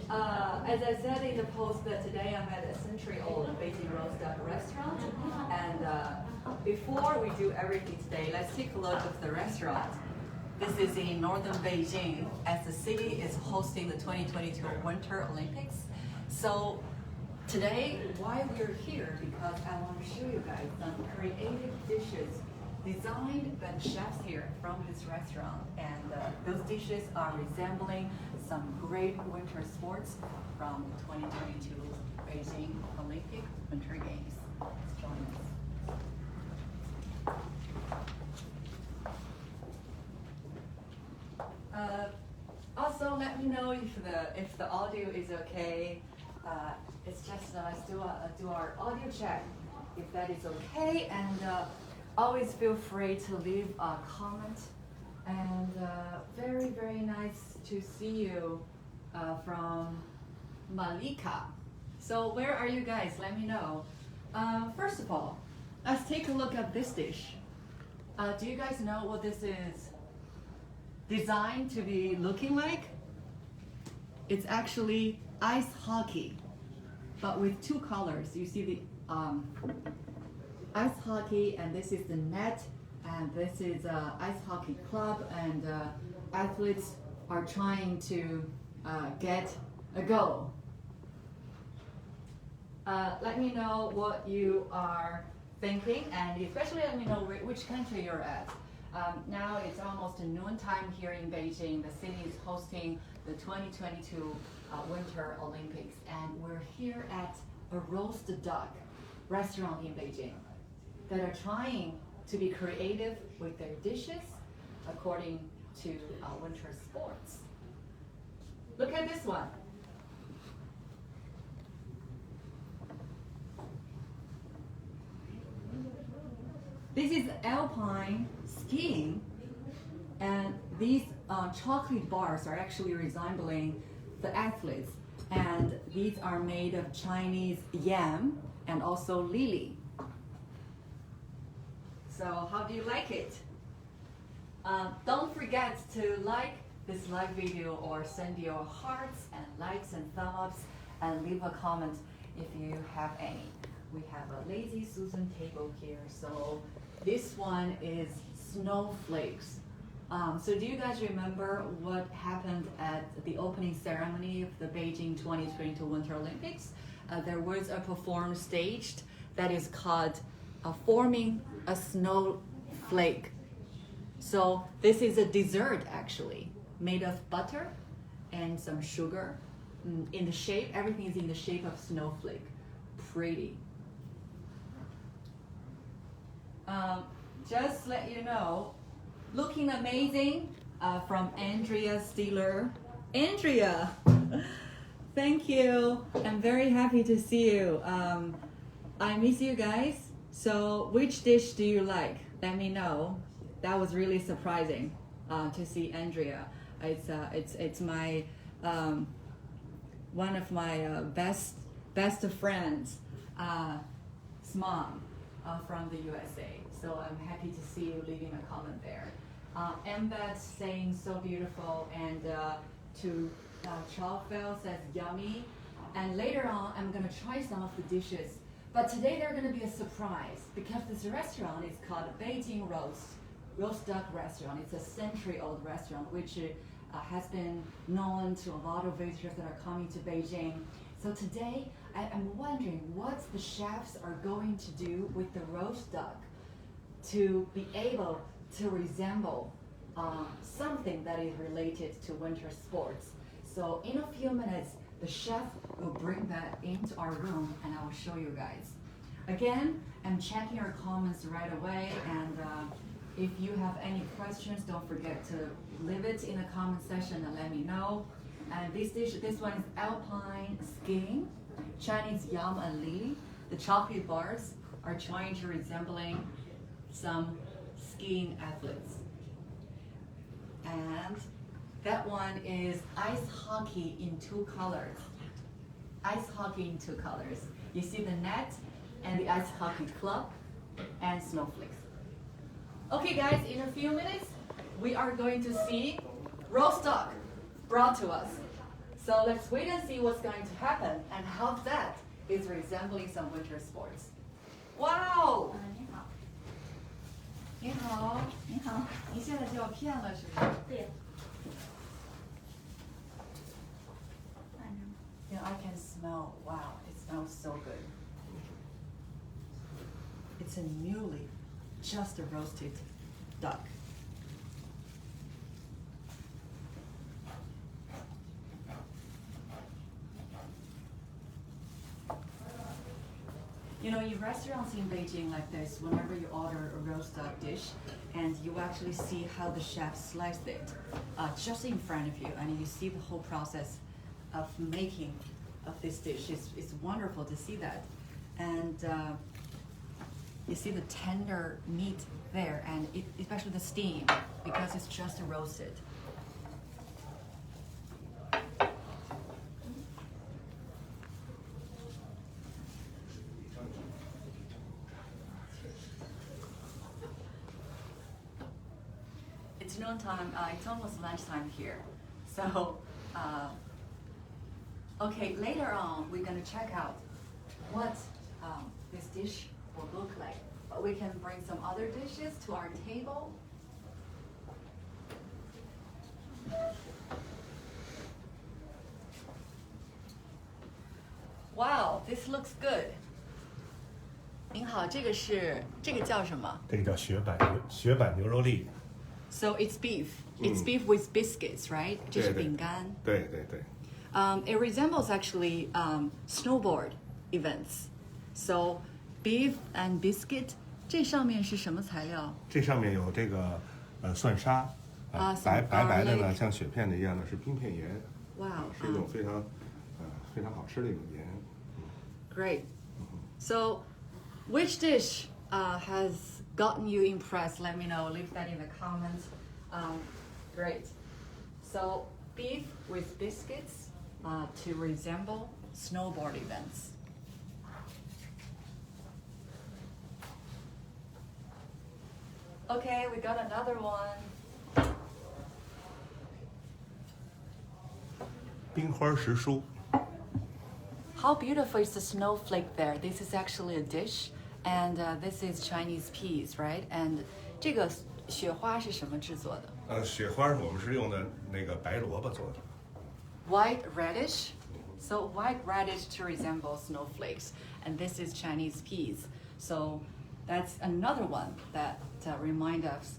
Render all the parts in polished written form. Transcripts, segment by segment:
As I said in the post that today I'm at a century-old Beijing roast duck restaurant, and before we do everything today, let's take a look at the restaurant. This is in northern Beijing, as the city is hosting the 2022 Winter Olympics. So today, why we're here, because I want to show you guys some creative dishes designed by the chefs here from this restaurant, and those dishes are resembling some great winter sports from 2022 Beijing Olympic Winter Games. Let's join us. Also, let me know if the audio is okay. It's just let's do our audio check if that is okay, and always feel free to leave a comment. And very nice to see you from Malika. So where are you guys? Let me know. First of all, let's take a look at this dish. Do you guys know what this is designed to be looking like? It's actually ice hockey, but with two colors. You see the ice hockey, and this is the net, and this is ice hockey club, and athletes are trying to get a goal. Let me know what you are thinking, and especially let me know which country you're at. Now it's almost noontime here in Beijing. The city is hosting the 2022 Winter Olympics, and we're here at a roast duck restaurant in Beijing that are trying to be creative with their dishes according to winter sports. Look at this one. This is alpine skiing, and these chocolate bars are actually resembling the athletes, and these are made of Chinese yam and also lily. So how do you like it? Don't forget to like this live video or send your hearts and likes and thumb ups, and leave a comment if you have any. We have a Lazy Susan table here. So this one is snowflakes. So do you guys remember what happened at the opening ceremony of the Beijing 2022 Winter Olympics? There was a performance staged that is called forming a snowflake. So this is a dessert actually, made of butter and some sugar. In the shape, everything is in the shape of snowflake. Pretty. Just let you know, looking amazing from Andrea Steeler. Andrea, thank you. I'm very happy to see you. I miss you guys. So which dish do you like? Let me know. That was really surprising to see Andrea. It's my one of my best friends, mom from the USA. So I'm happy to see you leaving a comment there. Embed saying so beautiful, and to Chowfell says yummy. And later on, I'm gonna try some of the dishes. But today they're gonna be a surprise because this restaurant is called Beijing Roast Duck Restaurant. It's a century-old restaurant which has been known to a lot of visitors that are coming to Beijing. So today, I'm wondering what the chefs are going to do with the roast duck to be able to resemble something that is related to winter sports. So in a few minutes, the chef will bring that into our room, and I will show you guys. Again, I'm checking your comments right away, and if you have any questions, don't forget to leave it in the comment section and let me know. And this one is alpine skiing, Chinese yam and lily. The chocolate bars are trying to resembling some skiing athletes. And that one is ice hockey in two colors. Ice hockey in two colors. You see the net and the ice hockey club and snowflakes. Okay guys, in a few minutes, we are going to see roast duck brought to us. So let's wait and see what's going to happen and how that is resembling some winter sports. Wow! 你好，你好，你好，你现在就要片了是不是？对。慢着。You know, I can smell. Wow, it smells so good. It's a newly just roasted duck. You know, in restaurants in Beijing like this, whenever you order a roast duck dish, and you actually see how the chef sliced it just in front of you, and you see the whole process of making of this dish. It's wonderful to see that. And you see the tender meat there, and especially the steam, because it's just roasted. It's noontime, it's almost lunchtime here. So, okay, later on, we're gonna check out what this dish will look like. But we can bring some other dishes to our table. Wow, this looks good. 您好，这个叫什么？这个叫雪板牛肉粒。So it's beef. It's beef with biscuits, right? 这是饼干。对。It resembles actually snowboard events. So beef and biscuit. 这上面是什么材料？这上面有这个蒜沙，白的呢，像雪片的一样的是冰片盐。哇，是一种非常好吃的一种盐。Great. So, which dish has gotten you impressed? Let me know. Leave that in the comments. Great. So, beef with biscuits to resemble snowboard events. Okay, we got another one. 冰花时蔬。 How beautiful is the snowflake there? This is actually a dish, and this is Chinese peas, right? And 这个雪花是什么制作的？雪花我们是用的那个白萝卜做的。White radish. So white radish to resemble snowflakes, and this is Chinese peas. So that's another one that remind us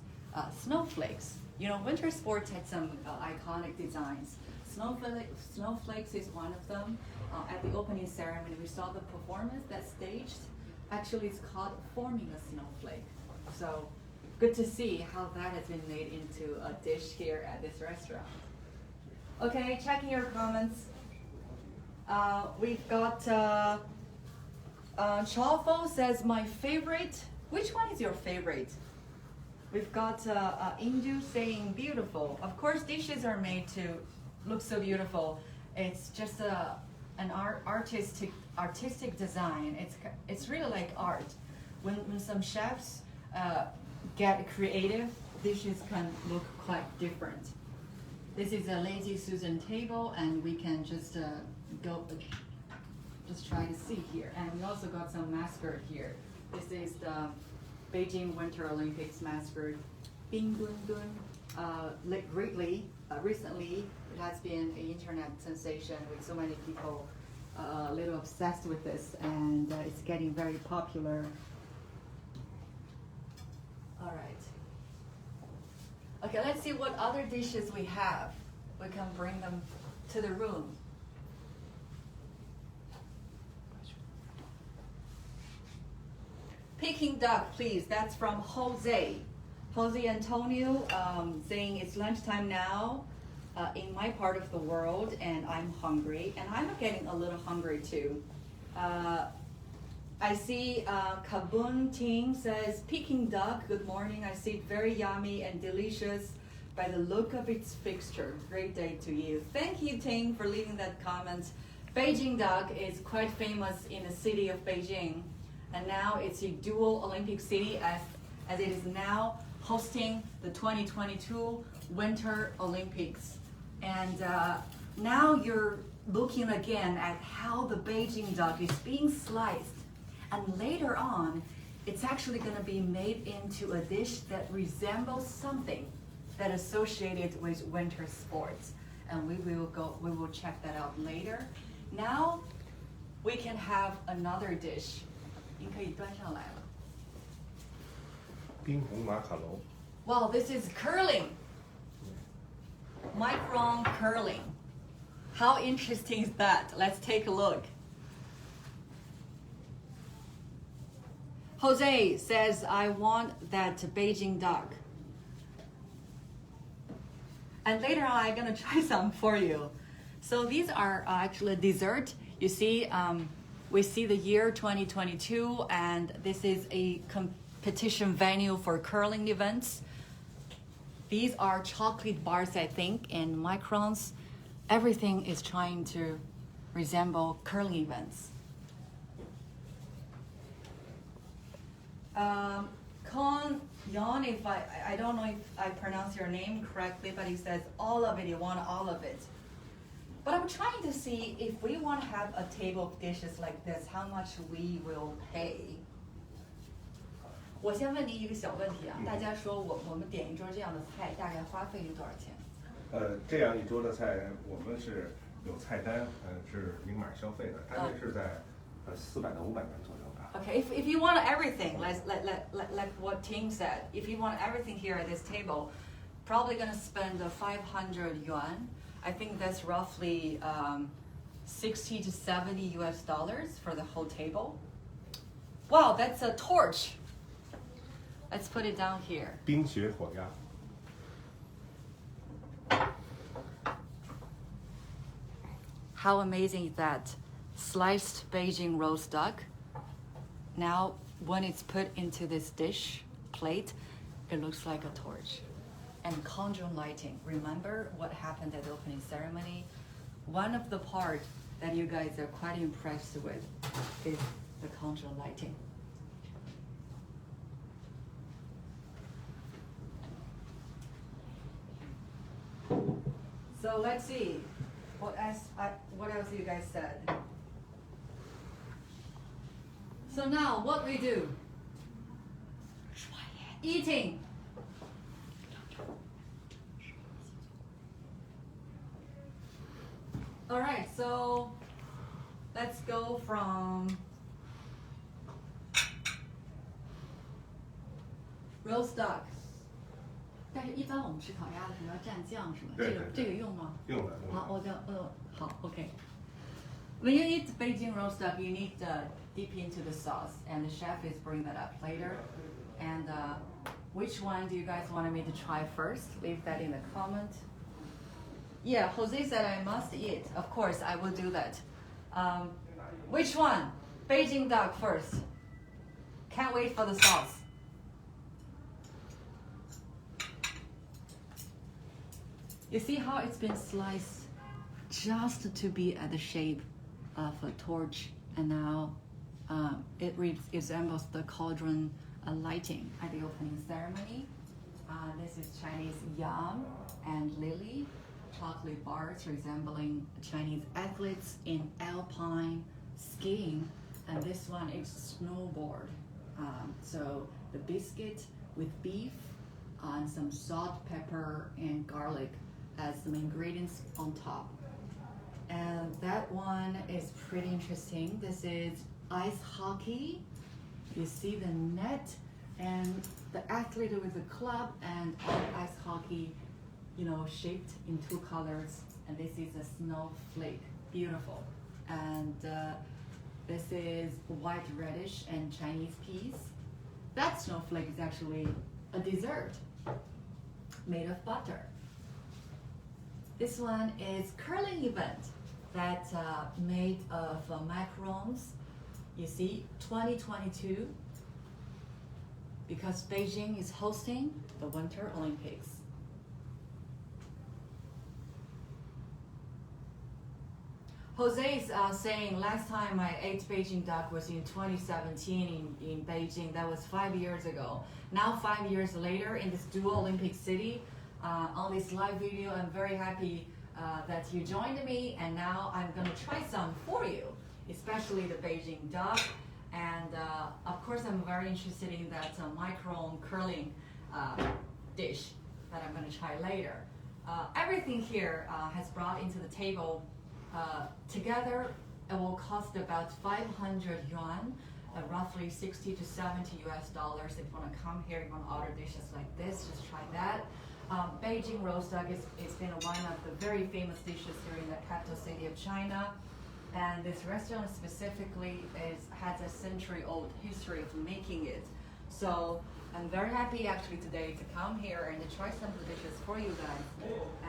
snowflakes. You know, winter sports had some iconic designs. Snowflakes is one of them. At the opening ceremony, we saw the performance that's staged. Actually, it's called forming a snowflake. So good to see how that has been made into a dish here at this restaurant. Okay, checking your comments. We've got Chaofo says my favorite. Which one is your favorite? We've got Indu saying beautiful. Of course, dishes are made to look so beautiful. It's just an artistic design. It's really like art. When some chefs get creative, dishes can look quite different. This is a Lazy Susan table, and we can just try to see here. And we also got some mascot here. This is the Beijing Winter Olympics mascot, Bing Dun Dun. Recently, it has been an internet sensation with so many people a little obsessed with this, and it's getting very popular. All right. Okay, let's see what other dishes we have. We can bring them to the room. Peking duck, please. That's from Jose. Jose Antonio saying it's lunchtime now in my part of the world, and I'm hungry, and I'm getting a little hungry too. I see Kabun Ting says, Peking duck, good morning. I see it very yummy and delicious by the look of its fixture. Great day to you. Thank you, Ting, for leaving that comment. Beijing duck is quite famous in the city of Beijing, and now it's a dual Olympic city as it is now hosting the 2022 Winter Olympics. And now you're looking again at how the Beijing duck is being sliced. And later on, it's actually going to be made into a dish that resembles something that associated with winter sports. And we will check that out later. Now, we can have another dish. 您可以端上来了。冰红马卡龙。Well, this is curling. Micron curling. How interesting is that? Let's take a look. Jose says, I want that Beijing duck. And later on, I'm gonna try some for you. So these are actually dessert. You see, we see the year 2022, and this is a competition venue for curling events. These are chocolate bars, I think, and microns. Everything is trying to resemble curling events. Con Yon, if I don't know if I pronounce your name correctly, but he says all of it, you want all of it. But I'm trying to see if we want to have a table of dishes like this, how much we will pay. 我先问你一个小问题啊，大家说我们点一桌这样的菜，大概花费多少钱？这样一桌的菜，我们是有菜单，是明码消费的，大约是在400到500元左右吧。Okay, if you want everything, like what Tim said, if you want everything here at this table, probably gonna spend 500 yuan. I think that's roughly 60 to 70 US dollars for the whole table. Wow, that's a torch. Let's put it down here. 冰雪火鸭。How amazing is that? Sliced Beijing roast duck. Now, when it's put into this dish plate, it looks like a torch. And conjure lighting. Remember what happened at the opening ceremony? One of the parts that you guys are quite impressed with is the conjure lighting. So let's see. What else you guys said? So now what we do? Eating. All right, so let's go from roast duck. 但是一般我们吃烤鸭的时候要蘸酱是吗？这个用吗？用的。好，好 ，OK。When you eat Beijing roast duck, you need to dip into the sauce, and the chef is bringing that up later. And which one do you guys want me to try first? Leave that in the comment. Yeah, Jose said I must eat. Of course, I will do that. Which one? Beijing duck first. Can't wait for the sauce. You see how it's been sliced just to be at the shape of a torch, and now it resembles the cauldron lighting at the opening ceremony. This is Chinese yam and lily, chocolate bars resembling Chinese athletes in alpine skiing, and this one is snowboard. So the biscuit with beef and some salt, pepper, and garlic as some ingredients on top. And that one is pretty interesting. This is ice hockey. You see the net and the athlete with the club, and all ice hockey, shaped in 2 colors. And this is a snowflake, beautiful. And this is white radish and Chinese peas. That snowflake is actually a dessert made of butter. This one is curling event that made of macarons. You see, 2022, because Beijing is hosting the Winter Olympics. Jose is saying last time I ate Beijing duck was in 2017 in Beijing. That was 5 years ago. Now 5 years later in this dual Olympic city, on this live video, I'm very happy that you joined me, and now I'm gonna try some for you, especially the Beijing duck. And of course, I'm very interested in that micron curling dish that I'm gonna try later. Everything here has brought into the table together. It will cost about 500 yuan, roughly 60 to 70 US dollars. If you want to come here, you want to order dishes like this, just try that. Beijing roast duck it's been one of the very famous dishes here in the capital city of China. And this restaurant specifically has a century-old history of making it. So I'm very happy actually today to come here and to try some of the dishes for you guys.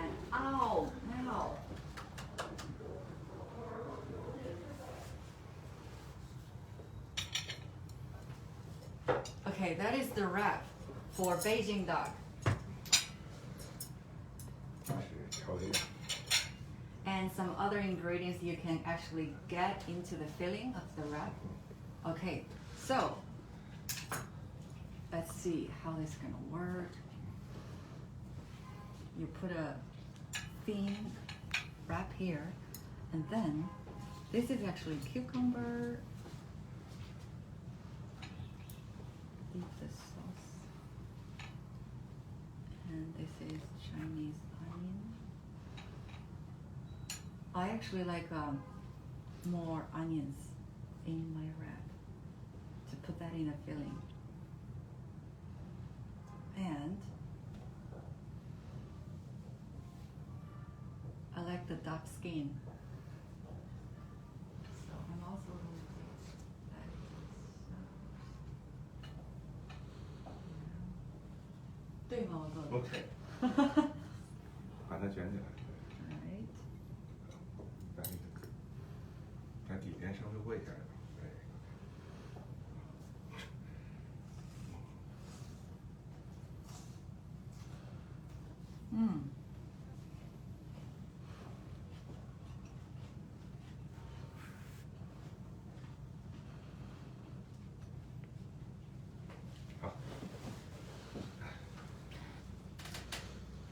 And ow, now. Okay, that is the wrap for Beijing duck. 这是调味料。 And some other ingredients you can actually get into the filling of the wrap. Okay, so let's see how this is gonna work. You put a thin wrap here, and then this is actually cucumber. Deep the sauce, and this is Chinese onion. I actually like more onions in my wrap to put that in a filling. And I like the duck skin. So I'm also going to put that. 对吗？我做的。OK，把它卷起来。 Right. 把底边稍微握一下。对。好。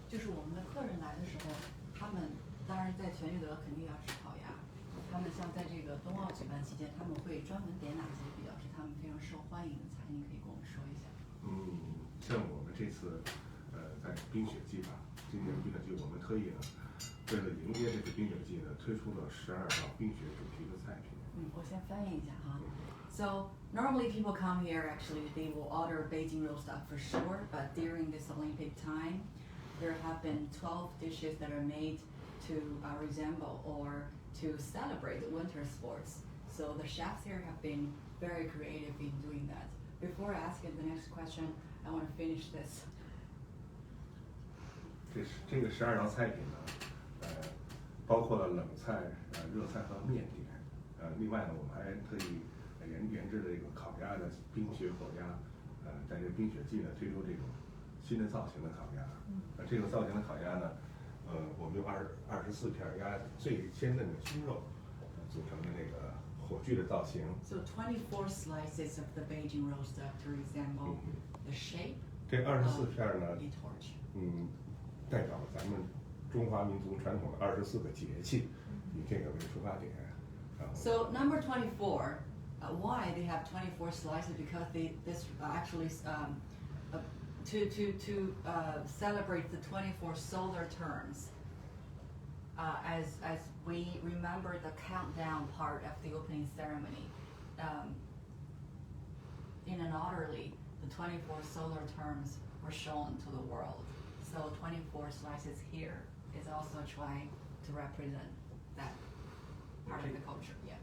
就是我们的客人来的时候，他们当然在全聚德肯定要吃烤鸭。他们像在这个冬奥举办期间，他们会专门点哪些比较是他们非常受欢迎的菜？您可以跟我们说一下。像我们这次，在冰雪季吧，今年冰雪季我们特意呢，为了迎接这个冰雪季呢，推出了12道冰雪主题的菜品。我先翻译一下哈。So normally people come here, actually they will order Beijing roast duck for sure, but during this Olympic time, there have been 12 dishes that are made to resemble or to celebrate winter sports. So the chefs here have been very creative in doing that. Before asking the next question, I want to finish this. 这个12道菜品呢，包括了冷菜、热菜和面点。另外呢，我们还特意研制了这个烤鸭的冰雪火鸭，在这个冰雪季呢推出这种新的造型的烤鸭。这个造型的烤鸭呢，我们用24片鸭最鲜嫩的熏肉组成的这个火炬的造型。So 24 slices of the Beijing roast duck to resemble the shape. 这24片呢， a torch. 代表了咱们中华民族传统的24个节气，以这个为出发点。So number 24, why they have 24 slices? Because this actually to celebrate the 24 solar turns. As we remember the countdown part of the opening ceremony, in an orderly, the 24 solar terms were shown to the world. So 24 slices here is also trying to represent that part of the culture. Yeah.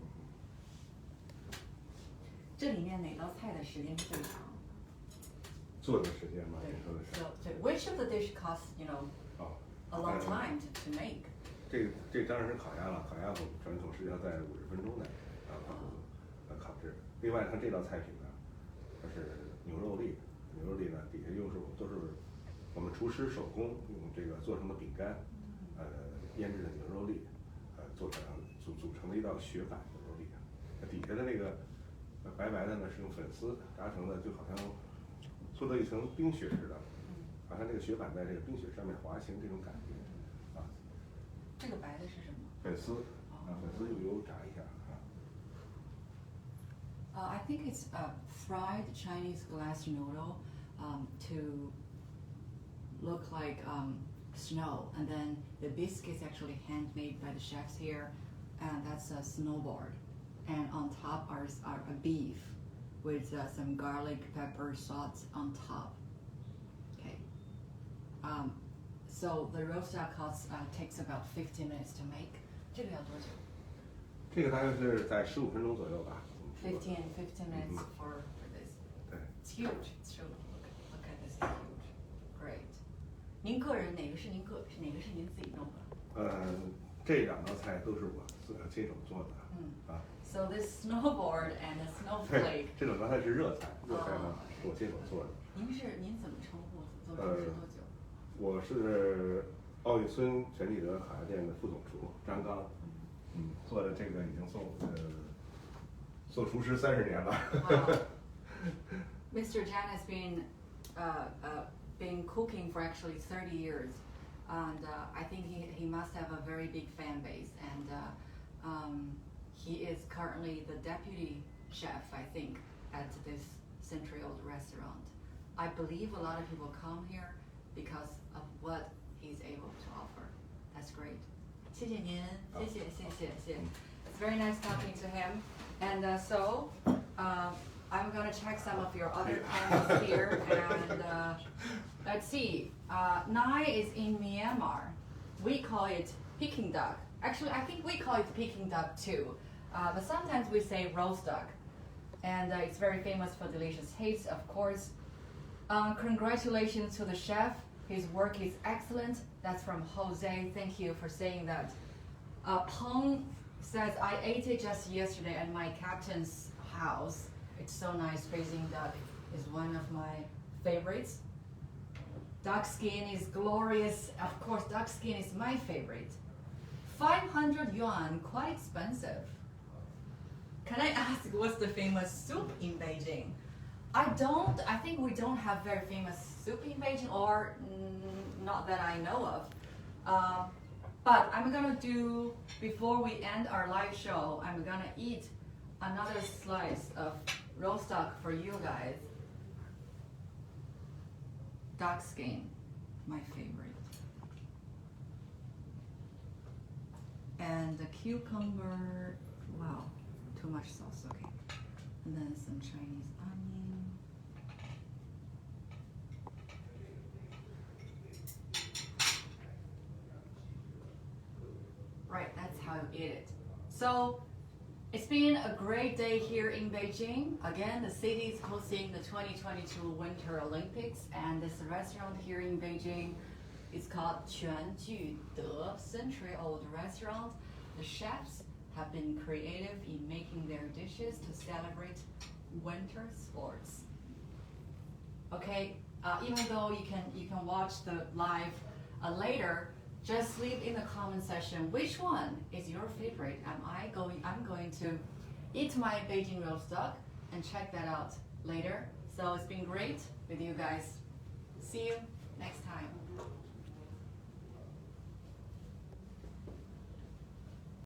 这里面哪道菜的时间是最长？做的时间嘛，你说的是。So which of the dish costs a long time to make? 这当然是烤鸭了，烤鸭我们传统是要在50分钟内烤制。另外，它这道菜品呢，它是牛肉粒，牛肉粒呢底下都是我们厨师手工用这个做成的饼干，腌制的牛肉粒，组成的一道雪板牛肉粒。底下的那个白白的呢是用粉丝炸成的，就好像做了一层冰雪似的，好像这个雪板在这个冰雪上面滑行这种感觉。这个白的是什么？粉丝粉丝用油炸一下I think it's a fried Chinese glass noodle to look like snow, and then the biscuit is actually handmade by the chefs here, and that's a snowboard, and on top are a beef with some garlic pepper salt on top. Okay. So the roast duck takes about 15 minutes to make. 这个要多久？这个大概是在15分钟左右吧。15 minutes for this. 对。It's huge. It's true. Look at this. It's huge. Great. 您个人哪个是您自己弄的？这两道菜都是我亲手做的。So this snowboard and the snowflake. 这种刚才是热菜呢，是我亲手做的。您怎么称呼？做厨师多久？我是奥运村全聚德烤鸭店的副总厨张刚。做的这个已经做厨师30年了。Mr. Jan has been cooking for actually 30 years, and I think he must have a very big fan base, and he is currently the deputy chef, I think, at this Century Old restaurant. I believe a lot of people come here because of what he's able to offer. That's great. 谢谢您，谢谢。It's very nice talking to him, and so I'm gonna check some of your other panels here, and let's see. Nai is in Myanmar. We call it Peking duck. Actually, I think we call it Peking duck too, but sometimes we say roast duck, and it's very famous for delicious taste, of course. Congratulations to the chef. His work is excellent. That's from Jose. Thank you for saying that. Peng says, I ate it just yesterday at my captain's house. It's so nice. Beijing duck is one of my favorites. Duck skin is glorious. Of course, duck skin is my favorite. 500 yuan, quite expensive. Can I ask what's the famous soup in Beijing? I think we don't have very famous soup in Beijing, or not that I know of. But I'm gonna do, before we end our live show, I'm gonna eat another slice of roast duck for you guys. Duck skin, my favorite. And the cucumber, wow, too much sauce, okay. And then some Chinese onion. Right, that's how you eat it. So, it's been a great day here in Beijing. Again, the city is hosting the 2022 Winter Olympics, and this restaurant here in Beijing is called Ju De Century Old Restaurant. The chefs have been creative in making their dishes to celebrate winter sports. Okay, even though you can watch the live later, just leave in the comment section which one is your favorite. I'm going to eat my Beijing roast duck and check that out later. So it's been great with you guys. See you next time.